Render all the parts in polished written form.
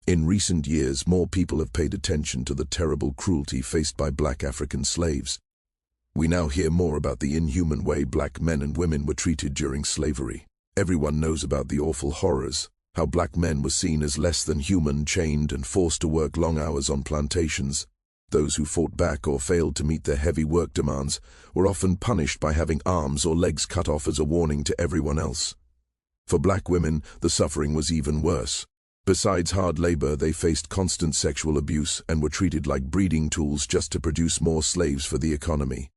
In recent years, more people have paid attention to the terrible cruelty faced by black African slaves. We now hear more about the inhuman way black men and women were treated during slavery. Everyone knows about the awful horrors, how black men were seen as less than human, chained and forced to work long hours on plantations. Those who fought back or failed to meet their heavy work demands were often punished by having arms or legs cut off as a warning to everyone else. For black women, the suffering was even worse. Besides hard labor, they faced constant sexual abuse and were treated like breeding tools just to produce more slaves for the economy.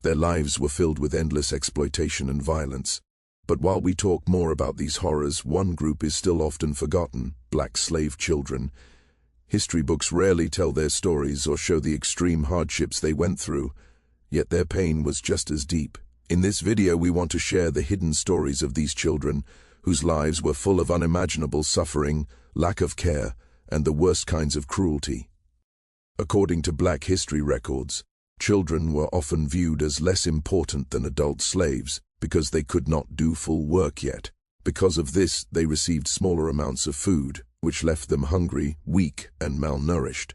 Their lives were filled with endless exploitation and violence. But while we talk more about these horrors, one group is still often forgotten: black slave children. History books rarely tell their stories or show the extreme hardships they went through, yet their pain was just as deep. In this video, we want to share the hidden stories of these children, whose lives were full of unimaginable suffering, lack of care, and the worst kinds of cruelty. According to black history records, children were often viewed as less important than adult slaves because they could not do full work yet. Because of this, they received smaller amounts of food, which left them hungry, weak, and malnourished.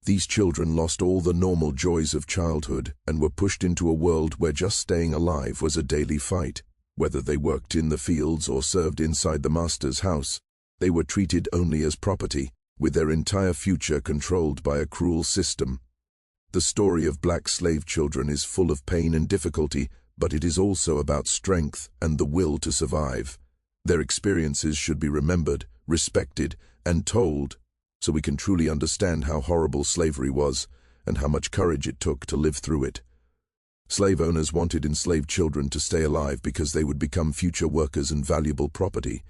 These children lost all the normal joys of childhood and were pushed into a world where just staying alive was a daily fight. Whether they worked in the fields or served inside the master's house, they were treated only as property, with their entire future controlled by a cruel system. The story of black slave children is full of pain and difficulty, but it is also about strength and the will to survive. Their experiences should be remembered, respected, and told, so we can truly understand how horrible slavery was and how much courage it took to live through it. Slave owners wanted enslaved children to stay alive because they would become future workers and valuable property.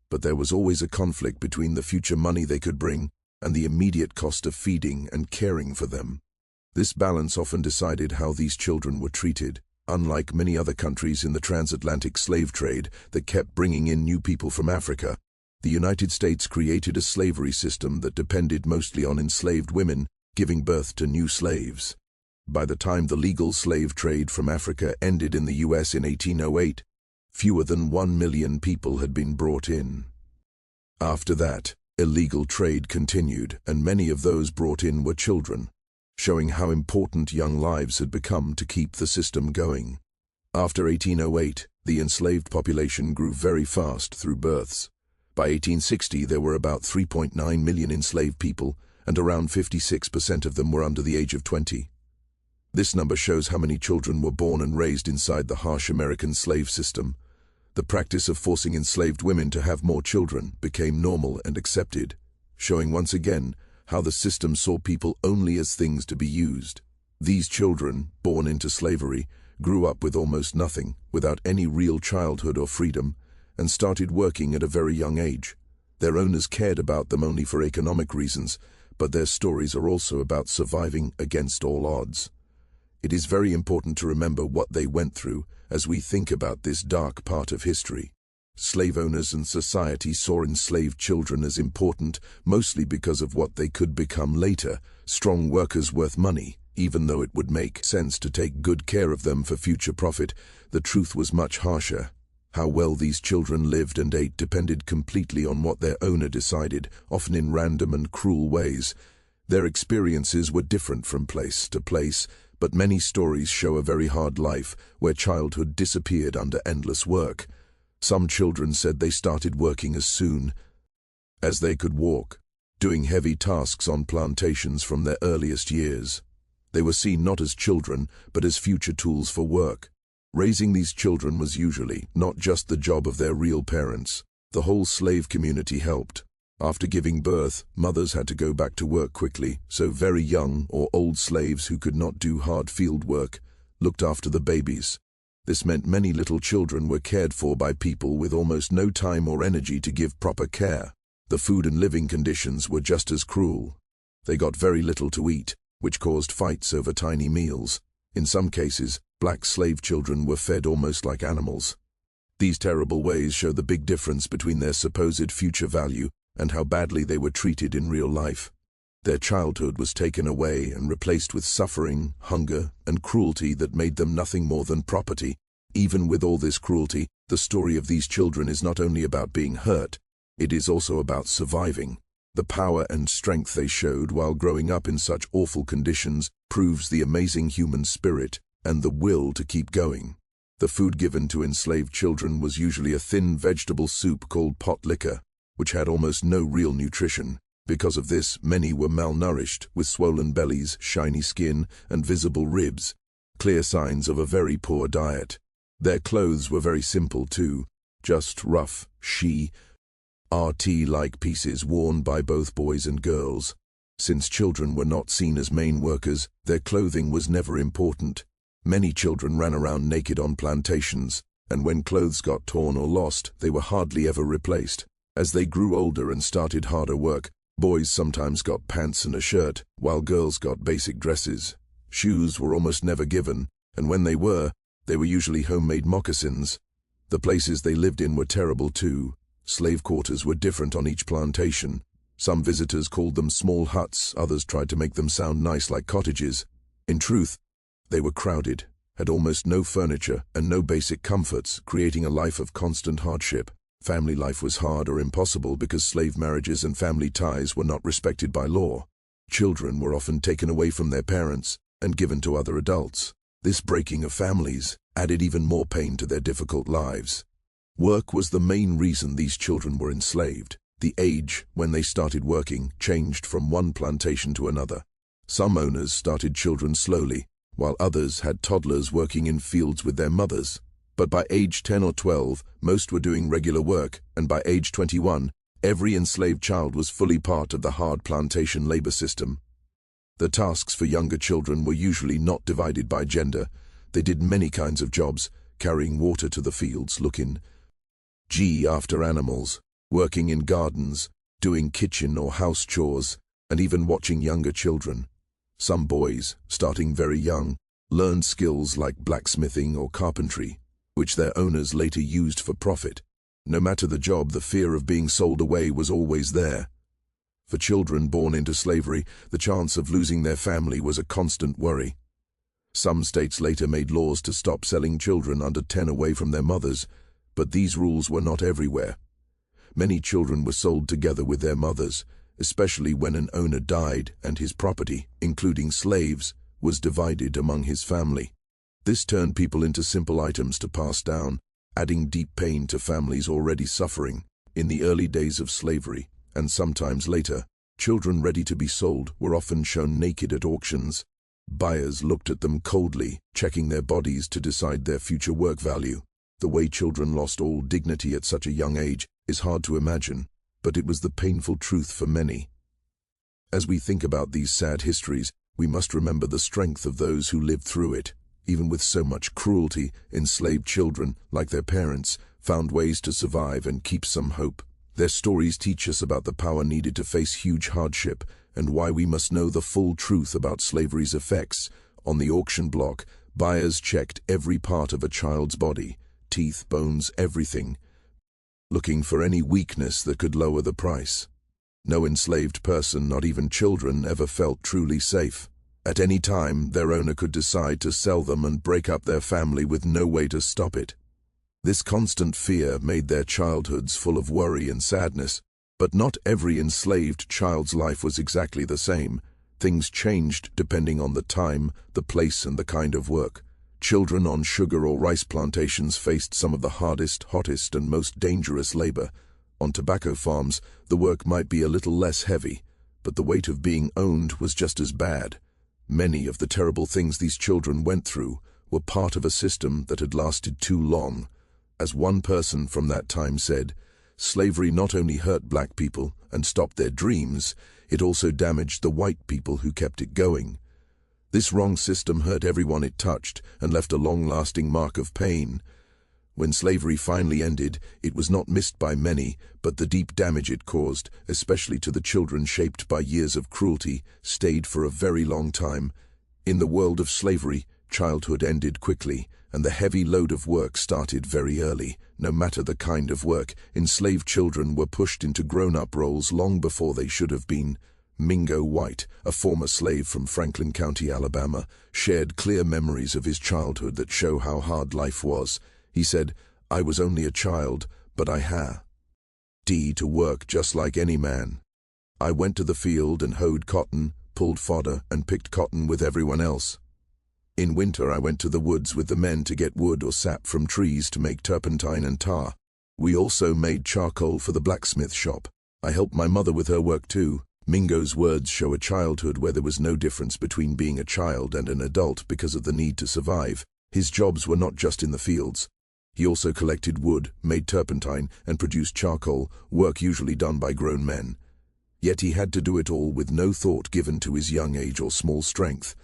But there was always a conflict between the future money they could bring and the immediate cost of feeding and caring for them. This balance often decided how these children were treated. Unlike many other countries in the transatlantic slave trade that kept bringing in new people from Africa, the United States created a slavery system that depended mostly on enslaved women giving birth to new slaves. By the time the legal slave trade from Africa ended in the U.S. in 1808, fewer than 1 million people had been brought in. After that, illegal trade continued, and many of those brought in were children, showing how important young lives had become to keep the system going. After 1808, the enslaved population grew very fast through births. By 1860, there were about 3.9 million enslaved people, and around 56% of them were under the age of 20. This number shows how many children were born and raised inside the harsh American slave system. The practice of forcing enslaved women to have more children became normal and accepted, showing once again how the system saw people only as things to be used. These children, born into slavery, grew up with almost nothing, without any real childhood or freedom, and started working at a very young age. Their owners cared about them only for economic reasons, but their stories are also about surviving against all odds. It is very important to remember what they went through as we think about this dark part of history. Slave owners and society saw enslaved children as important, mostly because of what they could become later: strong workers worth money. Even though it would make sense to take good care of them for future profit, the truth was much harsher. How well these children lived and ate depended completely on what their owner decided, often in random and cruel ways. Their experiences were different from place to place, but many stories show a very hard life where childhood disappeared under endless work. Some children said they started working as soon as they could walk, doing heavy tasks on plantations from their earliest years. They were seen not as children, but as future tools for work. Raising these children was usually not just the job of their real parents. The whole slave community helped. After giving birth, mothers had to go back to work quickly, so very young or old slaves who could not do hard field work looked after the babies. This meant many little children were cared for by people with almost no time or energy to give proper care. The food and living conditions were just as cruel. They got very little to eat, which caused fights over tiny meals. In some cases, black slave children were fed almost like animals. These terrible ways show the big difference between their supposed future value and how badly they were treated in real life. Their childhood was taken away and replaced with suffering, hunger, and cruelty that made them nothing more than property. Even with all this cruelty, the story of these children is not only about being hurt, it is also about surviving. The power and strength they showed while growing up in such awful conditions proves the amazing human spirit and the will to keep going. The food given to enslaved children was usually a thin vegetable soup called pot liquor, which had almost no real nutrition. Because of this, many were malnourished, with swollen bellies, shiny skin, and visible ribs, clear signs of a very poor diet. Their clothes were very simple too, just rough, RT-like pieces worn by both boys and girls. Since children were not seen as main workers, their clothing was never important. Many children ran around naked on plantations, and when clothes got torn or lost, they were hardly ever replaced. As they grew older and started harder work, boys sometimes got pants and a shirt, while girls got basic dresses. Shoes were almost never given, and when they were usually homemade moccasins. The places they lived in were terrible too. Slave quarters were different on each plantation. Some visitors called them small huts, others tried to make them sound nice like cottages. In truth, they were crowded, had almost no furniture and no basic comforts, creating a life of constant hardship. Family life was hard or impossible because slave marriages and family ties were not respected by law. Children were often taken away from their parents and given to other adults. This breaking of families added even more pain to their difficult lives. Work was the main reason these children were enslaved. The age when they started working changed from one plantation to another. Some owners started children slowly, while others had toddlers working in fields with their mothers. But by age 10 or 12, most were doing regular work, and by age 21, every enslaved child was fully part of the hard plantation labor system. The tasks for younger children were usually not divided by gender. They did many kinds of jobs, carrying water to the fields, looking after animals, working in gardens, doing kitchen or house chores, and even watching younger children. Some boys, starting very young, learned skills like blacksmithing or carpentry, which their owners later used for profit. No matter the job, the fear of being sold away was always there. For children born into slavery, the chance of losing their family was a constant worry. Some states later made laws to stop selling children under 10 away from their mothers, but these rules were not everywhere. Many children were sold together with their mothers, especially when an owner died and his property, including slaves, was divided among his family. This turned people into simple items to pass down, adding deep pain to families already suffering. In the early days of slavery, and sometimes later, children ready to be sold were often shown naked at auctions. Buyers looked at them coldly, checking their bodies to decide their future work value. The way children lost all dignity at such a young age is hard to imagine, but it was the painful truth for many. As we think about these sad histories, we must remember the strength of those who lived through it. Even with so much cruelty, enslaved children, like their parents, found ways to survive and keep some hope. Their stories teach us about the power needed to face huge hardship and why we must know the full truth about slavery's effects. On the auction block, buyers checked every part of a child's body, teeth, bones, everything, looking for any weakness that could lower the price. No enslaved person, not even children, ever felt truly safe. At any time, their owner could decide to sell them and break up their family with no way to stop it. This constant fear made their childhoods full of worry and sadness. But not every enslaved child's life was exactly the same. Things changed depending on the time, the place, and the kind of work. Children on sugar or rice plantations faced some of the hardest, hottest, and most dangerous labor. On tobacco farms, the work might be a little less heavy, but the weight of being owned was just as bad. Many of the terrible things these children went through were part of a system that had lasted too long. As one person from that time said, slavery not only hurt black people and stopped their dreams, it also damaged the white people who kept it going. This wrong system hurt everyone it touched and left a long-lasting mark of pain. When slavery finally ended, it was not missed by many, but the deep damage it caused, especially to the children shaped by years of cruelty, stayed for a very long time. In the world of slavery, childhood ended quickly, and the heavy load of work started very early. No matter the kind of work, enslaved children were pushed into grown-up roles long before they should have been. Mingo White, a former slave from Franklin County, Alabama, shared clear memories of his childhood that show how hard life was. He said, "I was only a child, but I had to work just like any man. I went to the field and hoed cotton, pulled fodder, and picked cotton with everyone else. In winter, I went to the woods with the men to get wood or sap from trees to make turpentine and tar. We also made charcoal for the blacksmith shop. I helped my mother with her work too. Mingo's words show a childhood where there was no difference between being a child and an adult because of the need to survive. His jobs were not just in the fields. He also collected wood, made turpentine, and produced charcoal, work usually done by grown men. Yet he had to do it all with no thought given to his young age or small strength.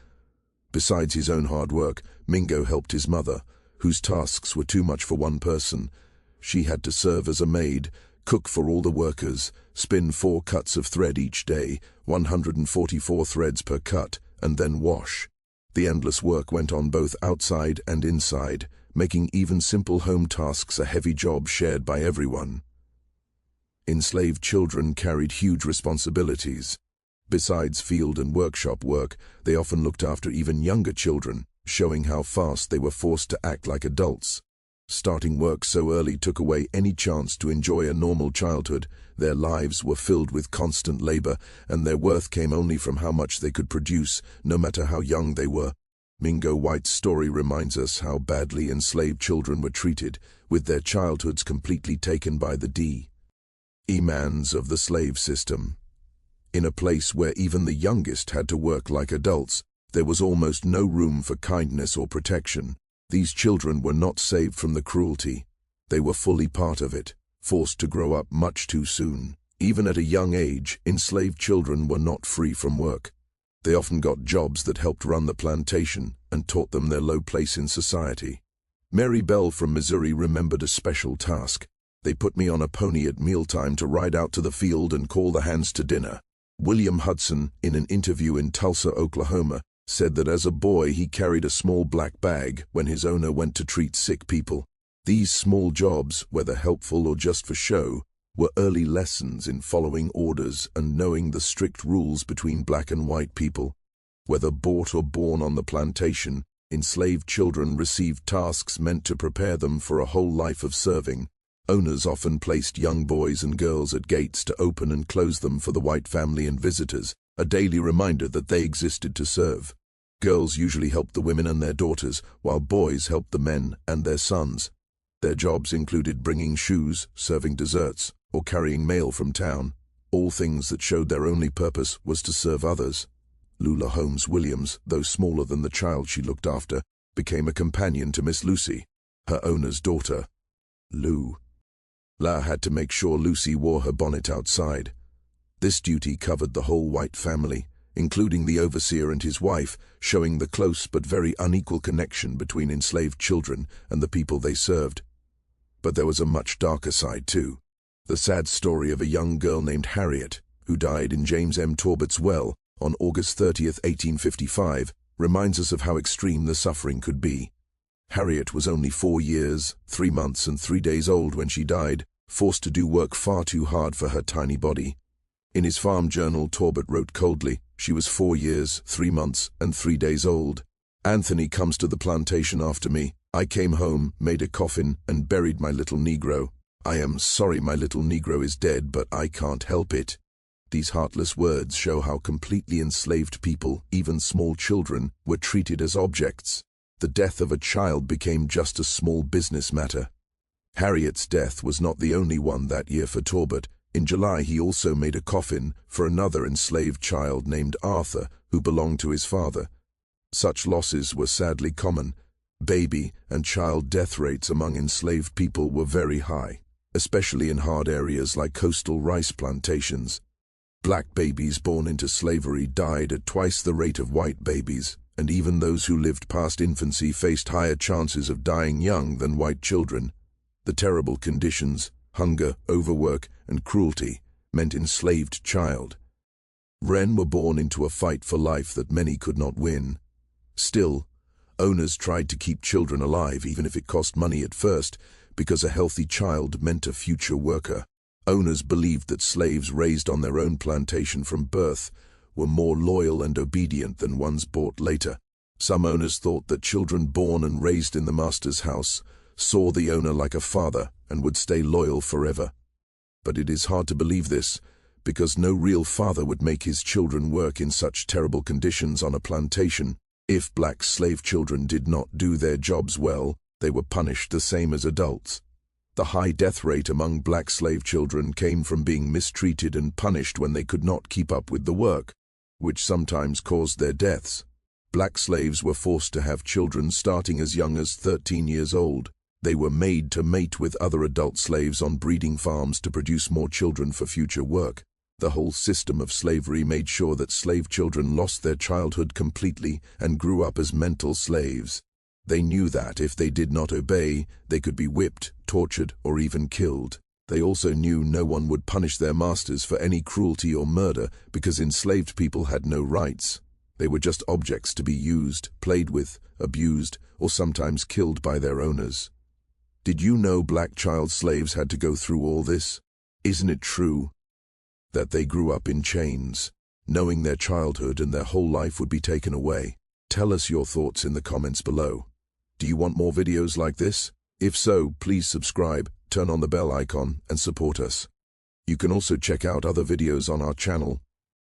Besides his own hard work, Mingo helped his mother, whose tasks were too much for one person. She had to serve as a maid, cook for all the workers, spin 4 cuts of thread each day, 144 threads per cut, and then wash. The endless work went on both outside and inside, making even simple home tasks a heavy job shared by everyone. Enslaved children carried huge responsibilities. Besides field and workshop work, they often looked after even younger children, showing how fast they were forced to act like adults. Starting work so early took away any chance to enjoy a normal childhood. Their lives were filled with constant labor, and their worth came only from how much they could produce, no matter how young they were. Mingo White's story reminds us how badly enslaved children were treated, with their childhoods completely taken by the demands of the slave system. In a place where even the youngest had to work like adults, there was almost no room for kindness or protection. These children were not saved from the cruelty. They were fully part of it, forced to grow up much too soon. Even at a young age, enslaved children were not free from work. They often got jobs that helped run the plantation and taught them their low place in society. Mary Bell from Missouri remembered a special task. They put me on a pony at mealtime to ride out to the field and call the hands to dinner. William Hudson, in an interview in Tulsa, Oklahoma, said that as a boy he carried a small black bag when his owner went to treat sick people. These small jobs, whether helpful or just for show, were early lessons in following orders and knowing the strict rules between black and white people. Whether bought or born on the plantation, enslaved children received tasks meant to prepare them for a whole life of serving. Owners often placed young boys and girls at gates to open and close them for the white family and visitors, a daily reminder that they existed to serve. Girls usually helped the women and their daughters, while boys helped the men and their sons. Their jobs included bringing shoes, serving desserts, or carrying mail from town, all things that showed their only purpose was to serve others. Lula Holmes Williams, though smaller than the child she looked after, became a companion to Miss Lucy, her owner's daughter. La had to make sure Lucy wore her bonnet outside. This duty covered the whole white family, including the overseer and his wife, showing the close but very unequal connection between enslaved children and the people they served. But there was a much darker side too. The sad story of a young girl named Harriet, who died in James M. Torbert's well on August 30th, 1855, reminds us of how extreme the suffering could be. Harriet was only 4 years, 3 months, and 3 days old when she died, forced to do work far too hard for her tiny body. In his farm journal, Torbert wrote coldly, "She was 4 years, 3 months, and 3 days old. Anthony comes to the plantation after me. I came home, made a coffin, and buried my little Negro. I am sorry my little Negro is dead, but I can't help it." These heartless words show how completely enslaved people, even small children, were treated as objects. The death of a child became just a small business matter. Harriet's death was not the only one that year for Torbert. In July, he also made a coffin for another enslaved child named Arthur, who belonged to his father. Such losses were sadly common. Baby and child death rates among enslaved people were very high, especially in hard areas like coastal rice plantations. Black babies born into slavery died at twice the rate of white babies, and even those who lived past infancy faced higher chances of dying young than white children. The terrible conditions, hunger, overwork, and cruelty, meant enslaved child. Wren were born into a fight for life that many could not win. Still, owners tried to keep children alive even if it cost money at first, because a healthy child meant a future worker. Owners believed that slaves raised on their own plantation from birth were more loyal and obedient than ones bought later. Some owners thought that children born and raised in the master's house saw the owner like a father and would stay loyal forever. But it is hard to believe this, because no real father would make his children work in such terrible conditions on a plantation. If black slave children did not do their jobs well, they were punished the same as adults. The high death rate among black slave children came from being mistreated and punished when they could not keep up with the work, which sometimes caused their deaths. Black slaves were forced to have children starting as young as 13 years old. They were made to mate with other adult slaves on breeding farms to produce more children for future work. The whole system of slavery made sure that slave children lost their childhood completely and grew up as mental slaves. They knew that if they did not obey, they could be whipped, tortured, or even killed. They also knew no one would punish their masters for any cruelty or murder because enslaved people had no rights. They were just objects to be used, played with, abused, or sometimes killed by their owners. Did you know black child slaves had to go through all this? Isn't it true that they grew up in chains, knowing their childhood and their whole life would be taken away? Tell us your thoughts in the comments below. Do you want more videos like this? If so, please subscribe, turn on the bell icon, and support us. You can also check out other videos on our channel.